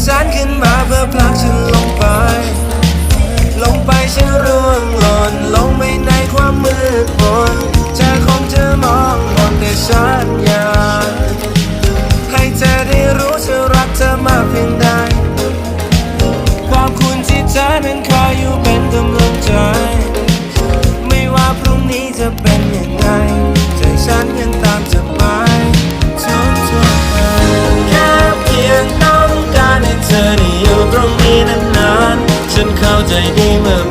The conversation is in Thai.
ฉันขึ้นมาเพื่อผลักฉันลงไปฉันร่วงหล่นลงไปในความมืดมนเธอคงจะมองมนแต่ฉันอยากให้เธอได้รู้ฉันรักเธอมากเพียงใดความคุณที่เธอนั้นคอยอยู่เป็นกำลังใจไม่ว่าพรุ่งนี้จะเป็นยังไงใจฉันยังตามจะไปทุกๆวันแค่เพียงต้องการให้เธอได้อยู่ตรงนี้นานๆฉันเข้าใจดีเมื่อ